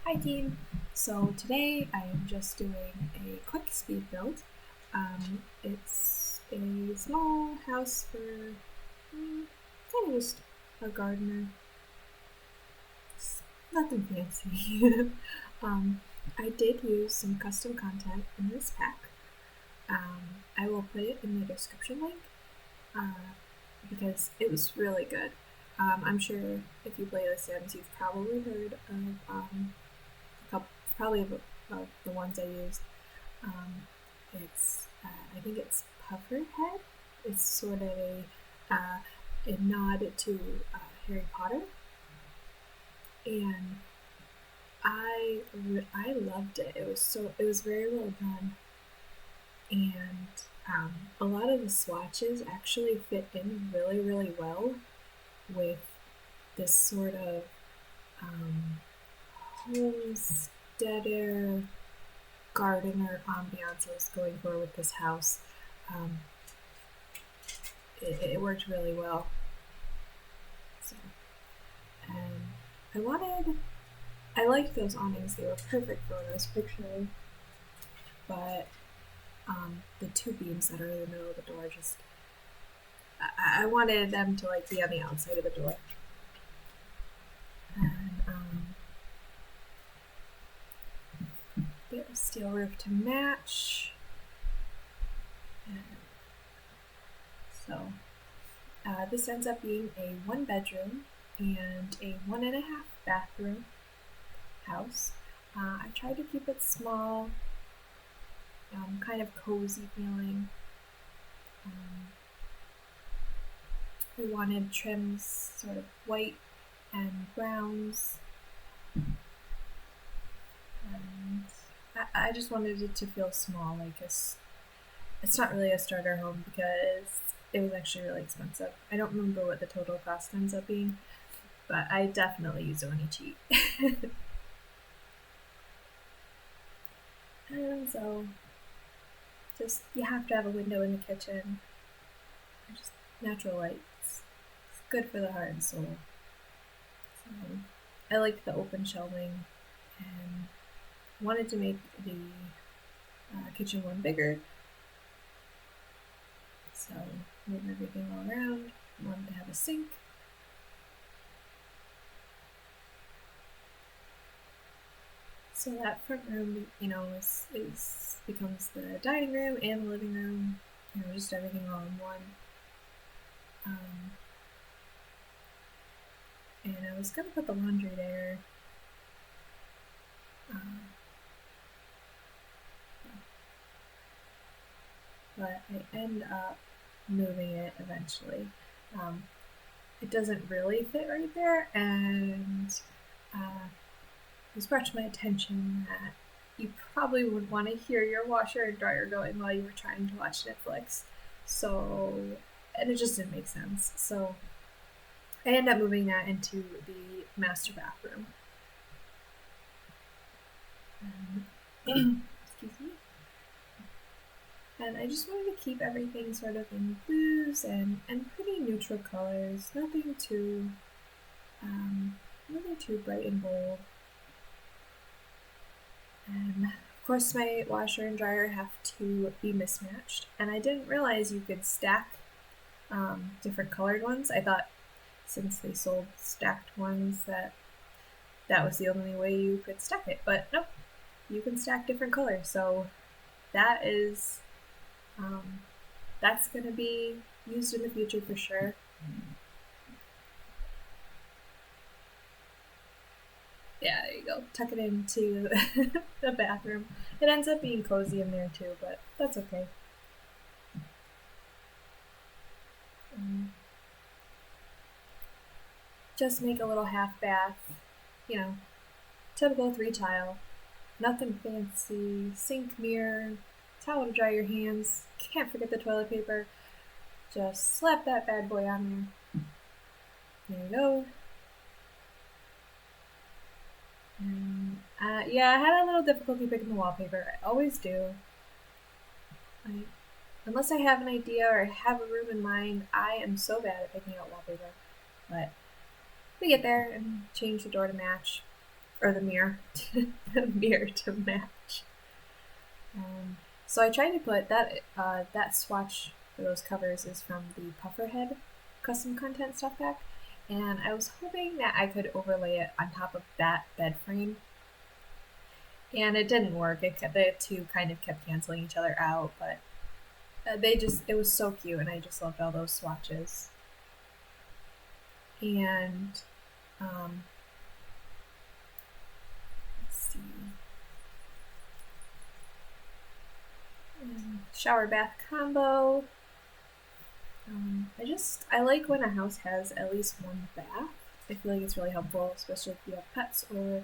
Hi team! So today I am just doing a quick speed build. It's a small house for kind of just a gardener. It's nothing fancy. I did use some custom content in this pack. I will put it in the description link because it was really good. I'm sure if you play The Sims, you've probably heard of probably of the ones I used. I think it's Pufferhead. It's sort of a nod to Harry Potter, and I loved it. It was very well done, and a lot of the swatches actually fit in really well with this sort of homesteader gardener ambiance I was going for with this house. It worked really well. So, I liked those awnings. They were perfect for what I was picturing. But the two beams that are in the middle of the door I wanted them to be on the outside of the door. And bit of steel roof to match. So this ends up being a 1-bedroom and a 1.5 bathroom house. I tried to keep it small, kind of cozy feeling. We wanted trims sort of white and browns. And I just wanted it to feel small. It's not really a starter home because it was actually really expensive. I don't remember what the total cost ends up being, but I definitely used only cheap. And so, you have to have a window in the kitchen. Just natural light. It's good for the heart and soul. So, I liked the open shelving and wanted to make the kitchen one bigger. So, move everything all around. Wanted to have a sink. So that front room, becomes the dining room and the living room. Just everything all in one. And I was gonna put the laundry there. But I end up moving it eventually. It doesn't really fit right there, and it's brought to my attention that you probably would want to hear your washer and dryer going while you were trying to watch Netflix. And it just didn't make sense. So I ended up moving that into the master bathroom. Excuse me. And I just wanted to keep everything sort of in blues and pretty neutral colors. Nothing too bright and bold. And of course my washer and dryer have to be mismatched. And I didn't realize you could stack different colored ones. I thought since they sold stacked ones that was the only way you could stack it. But nope, you can stack different colors. So that is that's going to be used in the future for sure. Yeah, there you go. Tuck it into the bathroom. It ends up being cozy in there too, but that's okay. Just make a little half bath, typical 3-tile. Nothing fancy. Sink, mirror, towel to dry your hands. Can't forget the toilet paper. Just slap that bad boy on there. There you go. And, I had a little difficulty picking the wallpaper. I always do. Unless I have an idea or have a room in mind, I am so bad at picking out wallpaper. But we get there and change the door to match. or the mirror, the mirror to match. So I tried to put that swatch for those covers is from the Pufferhead custom content stuff pack, and I was hoping that I could overlay it on top of that bed frame, and it didn't work. The two kind of kept canceling each other out, but it was so cute, and I just loved all those swatches. And let's see. Shower bath combo. I like when a house has at least one bath. I feel like it's really helpful, especially if you have pets or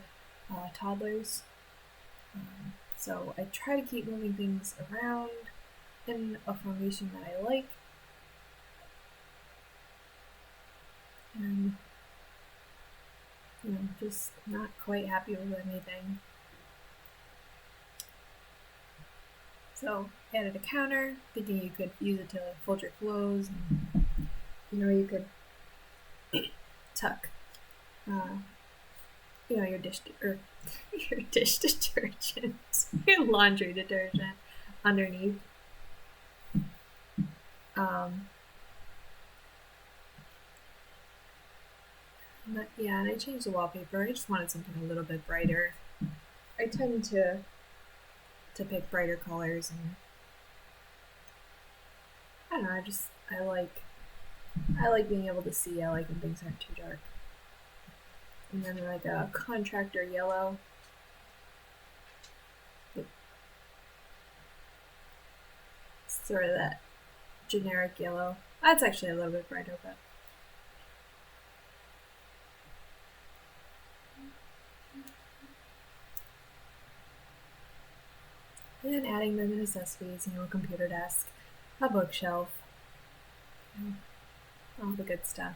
toddlers. So I try to keep moving things around in a formation that I like. And just not quite happy with anything. So added a counter, thinking you could use it to fold your clothes, and you could tuck, your dish your dish detergent, your laundry detergent underneath. And I changed the wallpaper. I just wanted something a little bit brighter. I tend to pick brighter colors, and I don't know, I like being able to see. I like when things aren't too dark. And then like a contractor yellow. Sort of that generic yellow. That's actually a little bit brighter, but and then adding the necessities, a computer desk, a bookshelf, all the good stuff.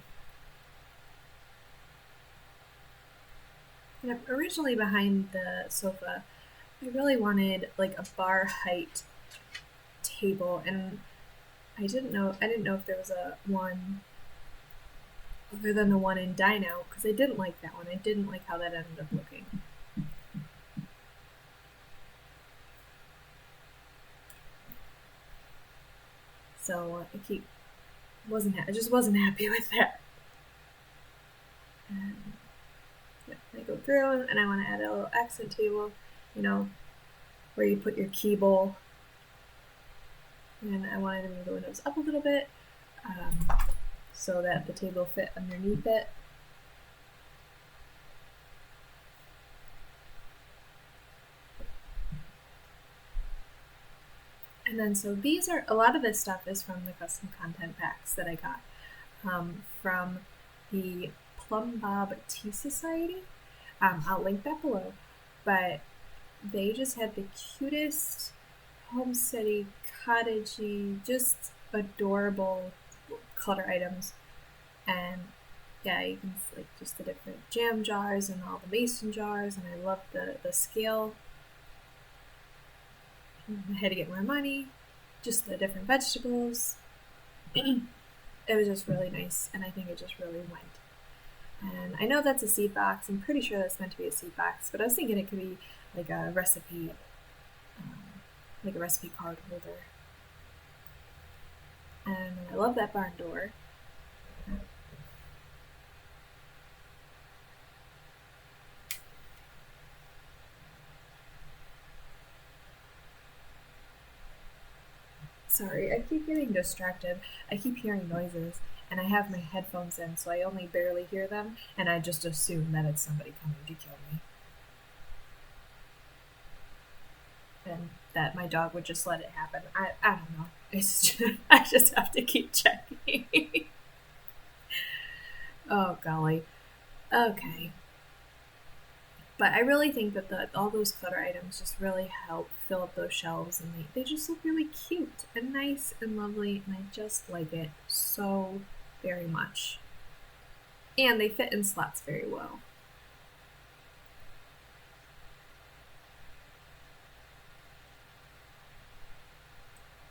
And originally behind the sofa, I really wanted like a bar height table, and I didn't know if there was a one other than the one in Dine Out, because I didn't like that one. I didn't like how that ended up looking. So I just wasn't happy with that. And I go through and I want to add a little accent table, where you put your key bowl. And I wanted to move the windows up a little bit so that the table fit underneath it. And then so a lot of this stuff is from the custom content packs that I got from the Plumbob Tea Society. I'll link that below, but they just had the cutest homesteady, cottagey, just adorable clutter items. And yeah, you can see just the different jam jars and all the mason jars, and I love the scale. I had to get more money, just the different vegetables. It was just really nice, and I think it just really went. And I know that's a seed box. I'm pretty sure that's meant to be a seed box, but I was thinking it could be like a recipe card holder. And I love that barn door. Sorry, I keep getting distracted. I keep hearing noises, and I have my headphones in, so I only barely hear them, and I just assume that it's somebody coming to kill me. And that my dog would just let it happen. I don't know. I just have to keep checking. Oh, golly. Okay. But I really think that all those clutter items just really help fill up those shelves, and they just look really cute and nice and lovely, and I just like it so very much. And they fit in slots very well.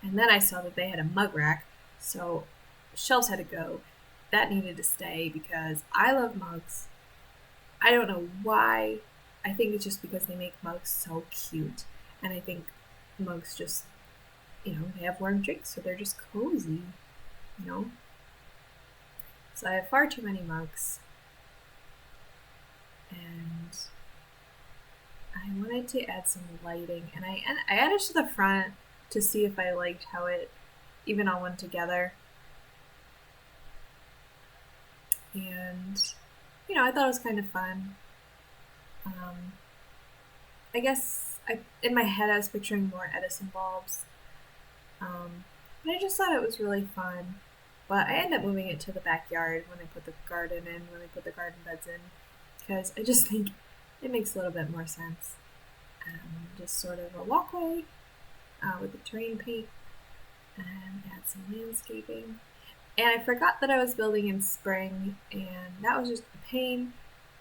And then I saw that they had a mug rack, so shelves had to go. That needed to stay because I love mugs. I don't know why I think it's just because they make mugs so cute, and I think mugs just, they have warm drinks, so they're just cozy, you know? So I have far too many mugs, and I wanted to add some lighting, and I added to the front to see if I liked how it even all went together. And, I thought it was kind of fun. I guess in my head I was picturing more Edison bulbs. And I just thought it was really fun. But I ended up moving it to the backyard when I put the garden beds in, because I just think it makes a little bit more sense. Just sort of a walkway with the terrain paint and add some landscaping. And I forgot that I was building in spring, and that was just a pain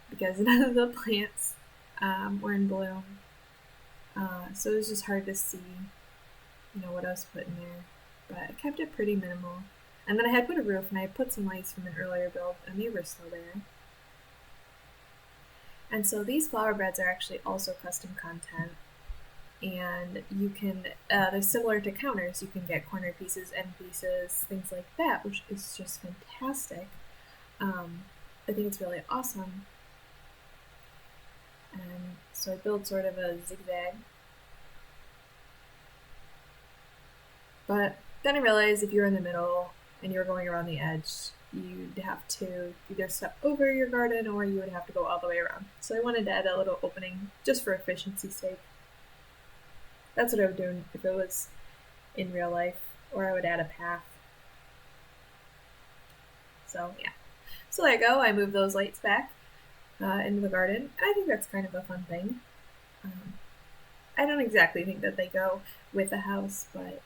because none of the plants were in bloom. So it was just hard to see, what I was putting there. But I kept it pretty minimal. And then I had put a roof, and I had put some lights from an earlier build, and they were still there. And so these flower beds are actually also custom content. And you can, they're similar to counters. You can get corner pieces, end pieces, things like that, which is just fantastic. I think it's really awesome. And so I build sort of a zigzag. But then I realized if you're in the middle and you're going around the edge, you'd have to either step over your garden or you would have to go all the way around. So I wanted to add a little opening just for efficiency's sake. That's what I would do if it was in real life, or I would add a path. So yeah. So there you go. I moved those lights back into the garden, and I think that's kind of a fun thing. I don't exactly think that they go with the house, but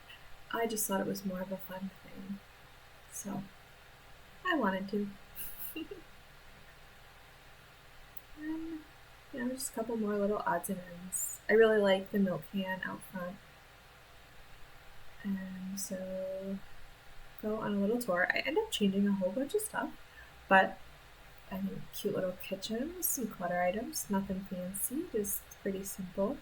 I just thought it was more of a fun thing. So I wanted to. And, just a couple more little odds and ends. I really like the milk can out front. And so go on a little tour. I end up changing a whole bunch of stuff, but I think cute little kitchen with some clutter items, nothing fancy, just pretty simple.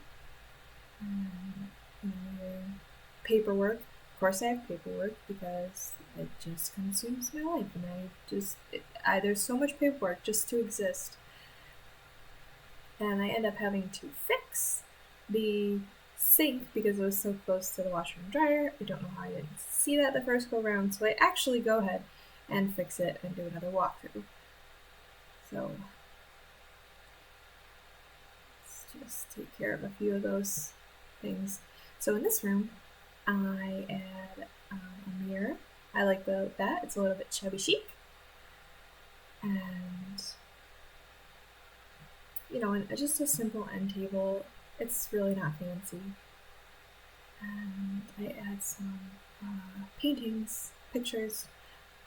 Paperwork. Of course I have paperwork because it just consumes my life, and there's so much paperwork just to exist. And I end up having to fix the sink because it was so close to the washer and dryer. I don't know how I didn't see that the first go around, so I actually go ahead and fix it and do another walkthrough. So let's just take care of a few of those things. So in this room, I add a mirror. I like that. It's a little bit shabby chic. And, and just a simple end table. It's really not fancy. And I add some paintings, pictures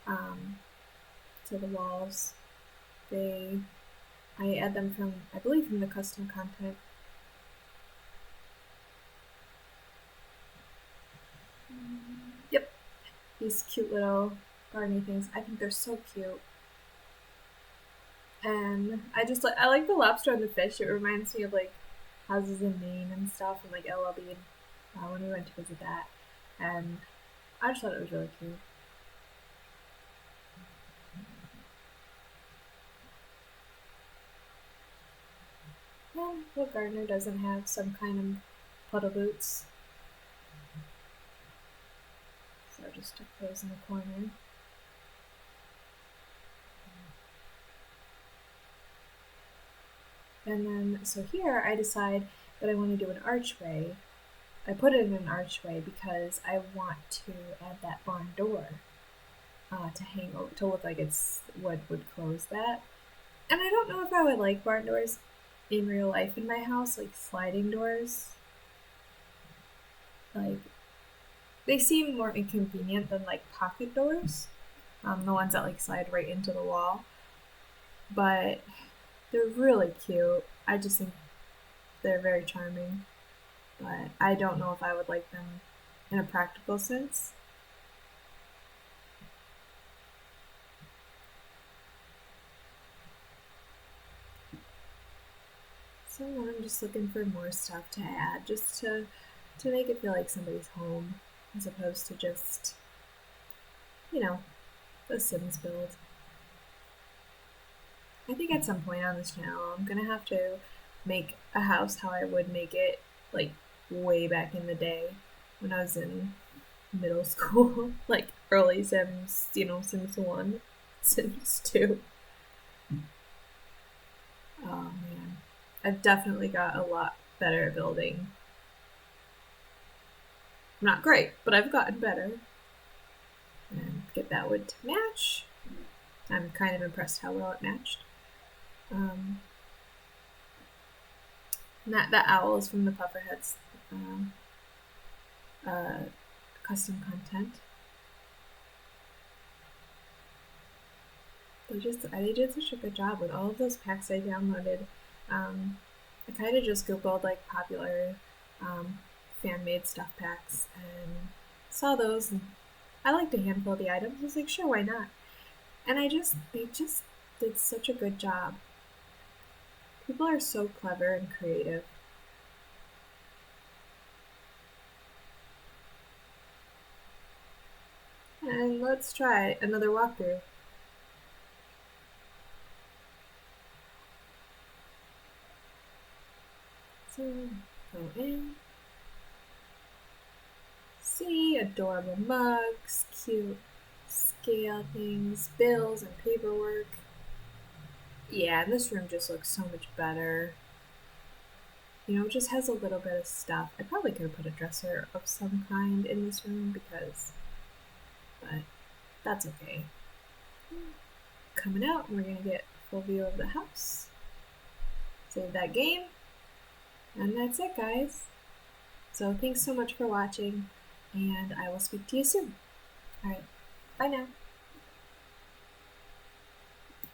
to the walls. I add them from the custom content. Yep, these cute little gardening things. I think they're so cute. And I like the lobster and the fish. It reminds me of like houses in Maine and stuff, and like LL Bean when we went to visit that. And I just thought it was really cute. Well, what gardener doesn't have some kind of puddle boots? So I just took those in the corner. And then, so here I decide that I want to do an archway. I put it in an archway because I want to add that barn door to hang over, to look like it's what would close that. And I don't know if I would like barn doors in real life in my house, like sliding doors. Like, they seem more inconvenient than like pocket doors, the ones that like slide right into the wall. But they're really cute. I just think they're very charming. But I don't know if I would like them in a practical sense. So I'm just looking for more stuff to add, just to make it feel like somebody's home, as opposed to just, the Sims build. I think at some point on this channel, I'm gonna have to make a house how I would make it, like, way back in the day when I was in middle school, like early Sims, Sims 1, Sims 2. Oh man, I've definitely got a lot better at building. I'm not great, but I've gotten better. And get that wood to match. I'm kind of impressed how well it matched. And that owl is from the Pufferheads custom content. They did such a good job with all of those packs I downloaded. I kind of just googled like popular fan-made stuff packs and saw those, and I liked a handful of the items. I was like, sure, why not? And they just did such a good job. People are so clever and creative. And let's try another walkthrough. So, go in. See adorable mugs, cute scale things, bills and paperwork. Yeah, and this room just looks so much better. It just has a little bit of stuff. I probably could have put a dresser of some kind in this room but that's okay. Coming out, we're gonna get a full view of the house. Save that game. And that's it, guys. So thanks so much for watching, and I will speak to you soon. Alright, bye now.